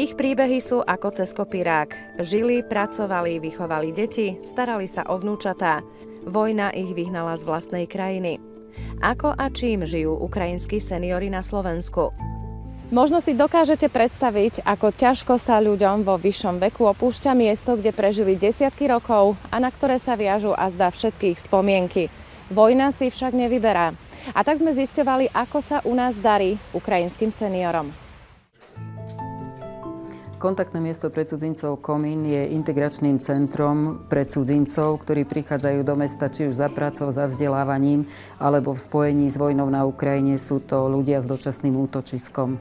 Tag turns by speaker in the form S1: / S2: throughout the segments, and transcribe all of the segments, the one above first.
S1: Ich príbehy sú ako cez kopírák. Žili, pracovali, vychovali deti, starali sa o vnúčatá. Vojna ich vyhnala z vlastnej krajiny. Ako a čím žijú ukrajinskí seniori na Slovensku? Možno si dokážete predstaviť, ako ťažko sa ľuďom vo vyššom veku opúšťa miesto, kde prežili desiatky rokov a na ktoré sa viažu azda všetkých spomienky. Vojna si však nevyberá. A tak sme zisťovali, ako sa u nás darí ukrajinským seniorom.
S2: Kontaktné miesto pre cudzincov Komín je integračným centrom pre cudzincov, ktorí prichádzajú do mesta či už za prácou, za vzdelávaním, alebo v spojení s vojnou na Ukrajine. Sú to ľudia s dočasným útočiskom.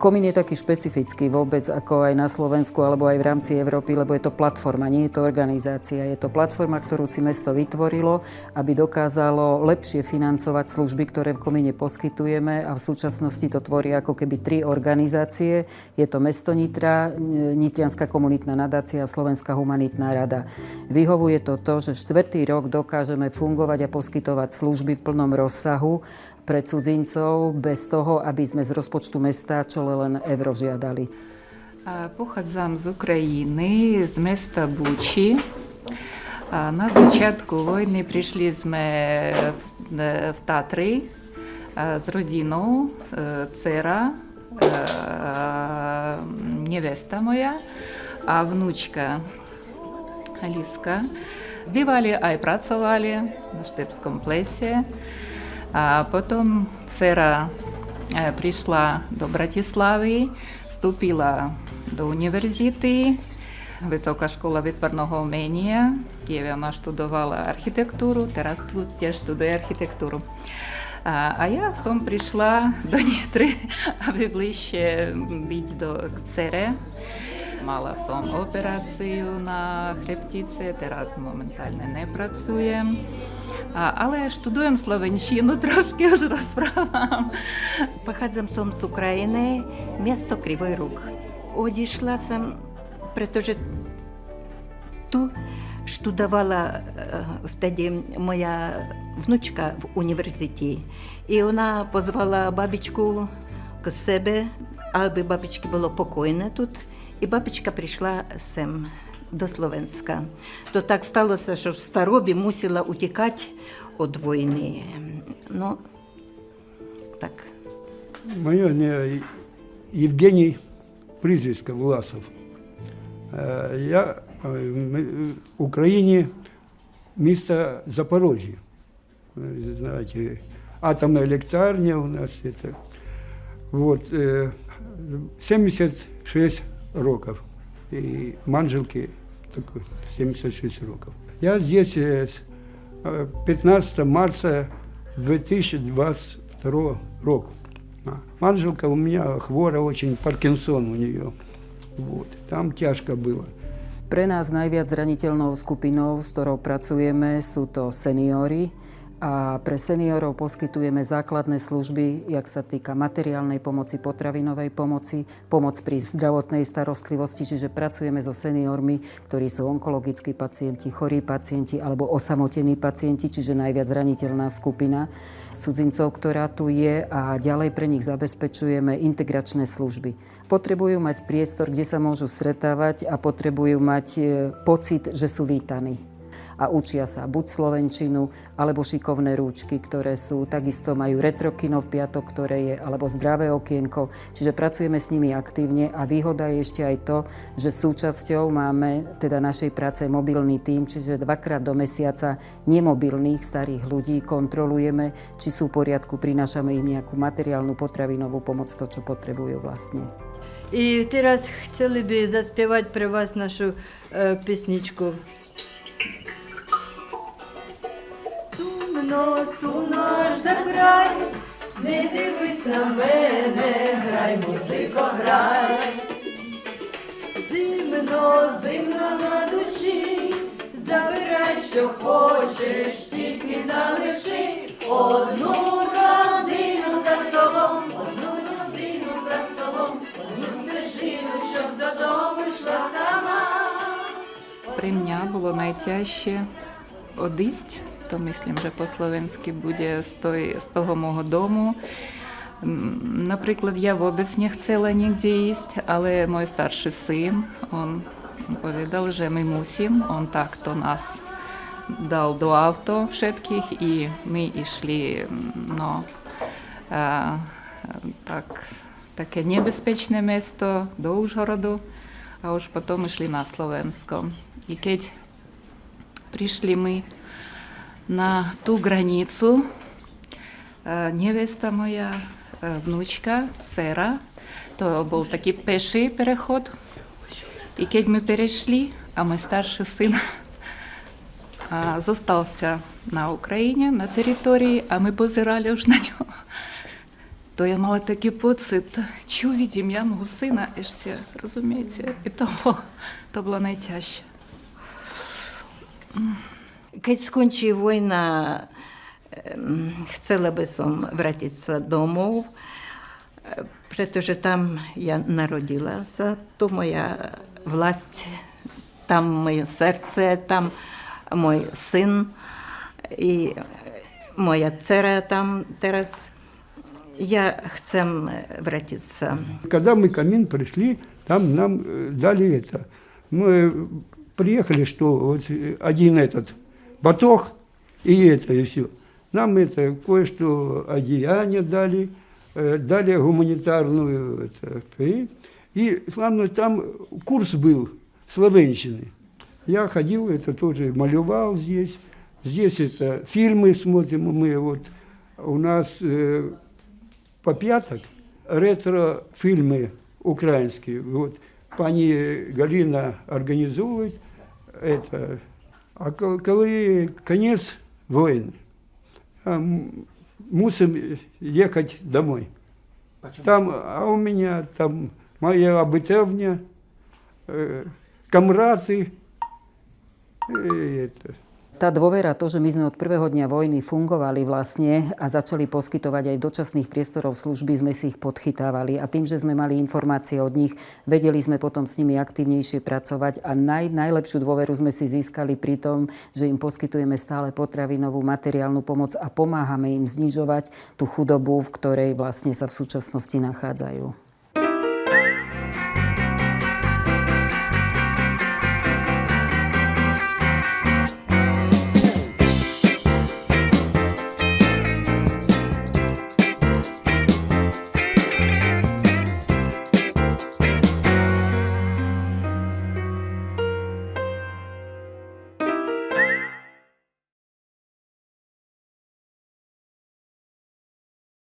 S2: Komín je taký špecifický vôbec ako aj na Slovensku alebo aj v rámci Európy, lebo je to platforma, nie je to organizácia. Je to platforma, ktorú si mesto vytvorilo, aby dokázalo lepšie financovať služby, ktoré v Komíne poskytujeme, a v súčasnosti to tvorí ako keby 3 organizácie. Je to mesto Nitra, Nitrianska komunitná nadácia a Slovenská humanitná rada. Vyhovuje to, že 4. rok dokážeme fungovať a poskytovať služby v plnom rozsahu pre cudzincov bez toho, aby sme z rozpočtu mesta čo len euro žiadali.
S3: Pochádzam z Ukrajiny, z mesta Бучі. На початку війни прийшли ми в Татри з родиною, дцера, невеста моя, а внучка Аліска. Бівали, а й працювали на Штепському плесі. А потім дцера прийшла до Братислави, вступила до університету, Висока школа відтворного уміння. В Києві вона штудувала архітектуру, зараз тут теж штудує архітектуру. А я сам прийшла до Нітри, аби ближче бути до дцери. Мала сам операцію на хребтиці, зараз моментально не працює. Але штудуємо словенщину, трошки вже розправам.
S4: Pochodzę som z Ukrajiny, miasto Kривий Rog. Odešla som, pretože tu штудувала вtedy моя внучка в університеті. І вона позвала бабічку к себе, аби бабічці було покойно тут. І бабічка прийшла сем до Словенська. То так сталося, що в старобі мусила утікати від війни. Ну, так.
S5: Моє ім'я Євгеній, прізвисько Власов. Я в Україні, місто Запорожжя. Знаєте, атомна електрарня у нас. Вот, 76 років. И Манжелки такой, 76 років. Я здесь 15 марта 2022 року. Манжелка у меня хвора очень, Паркинсон у нее. Вот. Там тяжко было.
S2: Pre nás najviac zraniteľnou skupinou, s ktorou pracujeme, sú to seniori. A pre seniorov poskytujeme základné služby, jak sa týka materiálnej pomoci, potravinovej pomoci, pomoc pri zdravotnej starostlivosti, čiže pracujeme so seniormi, ktorí sú onkologickí pacienti, chorí pacienti alebo osamotení pacienti, čiže najviac zraniteľná skupina cudzincov, ktorá tu je, a ďalej pre nich zabezpečujeme integračné služby. Potrebujú mať priestor, kde sa môžu stretávať, a potrebujú mať pocit, že sú vítaní. A učia sa buď slovenčinu, alebo šikovné rúčky, ktoré sú, takisto majú retrokino v piatok, ktoré je, alebo zdravé okienko. Čiže pracujeme s nimi aktívne, a výhoda je ešte aj to, že súčasťou máme teda našej práce mobilný tím, čiže 2-krát do mesiaca nemobilných starých ľudí kontrolujeme, či sú v poriadku, prinášame im nejakú materiálnu potravinovú pomoc, to, čo potrebujú vlastne.
S6: І teraz chceli by zaspievať pre vás našu písničku. Сумно, сумно аж за край, не дивись на мене, грай, музико, грай. Зимно, зимно на душі, забирай, що хочеш, тільки залиши одну родину за столом, одну родину за столом, одну стежину, щоб додому йшла сама.
S3: При мене було найтяжче одисть. То, myslím, že po slovensky bude z toho môjho domu. Наприклад, я вôbec nechcela nikde ísť, ale môj starší syn, on povedal, že my musím, on takto nás dal do auto všetkých i my išli také nebezpečné mesto do Užhorodu a už potom išli na Slovensko. I keď prišli my na tú granicu, nevesta moja, внучка, dcera, to bol taký peší переход. I keď my перейшли, a môj starší syn zostavся на Україні, на території, а ми позирали už na ňo, то я мала такий pocit, čo vidím ja môjho syna ešte, rozumiete? I to bolo najťažšie.
S4: Keď skončí vojna, chcela by som vrátiť sa domov, pretože tam ja narodila sa, to moja vlast, tam moje srdce, tam môj syn i moja dcera tam teraz. Я chcem vrátiť sa.
S5: Когда мы к Амин пришли, там нам дали это. Мы приехали, что вот один этот батог и все. Нам это кое-что одеяние дали, дали гуманитарную. И славно там курс был словенщины. Я ходил, это тоже малевал здесь. Здесь это фильмы смотрим мы. Вот у нас по пяток ретро-фильмы украинские. Вот пани Галина организует это. А коли конец войны, мусим ехать домой. Там, а у меня там моя обытовня, камраты.
S2: Tá dôvera, to, že my sme od prvého dňa vojny fungovali vlastne a začali poskytovať aj v dočasných priestorov služby, sme si ich podchytávali a tým, že sme mali informácie od nich, vedeli sme potom s nimi aktívnejšie pracovať a najlepšiu dôveru sme si získali pri tom, že im poskytujeme stále potravinovú materiálnu pomoc a pomáhame im znižovať tú chudobu, v ktorej vlastne sa v súčasnosti nachádzajú.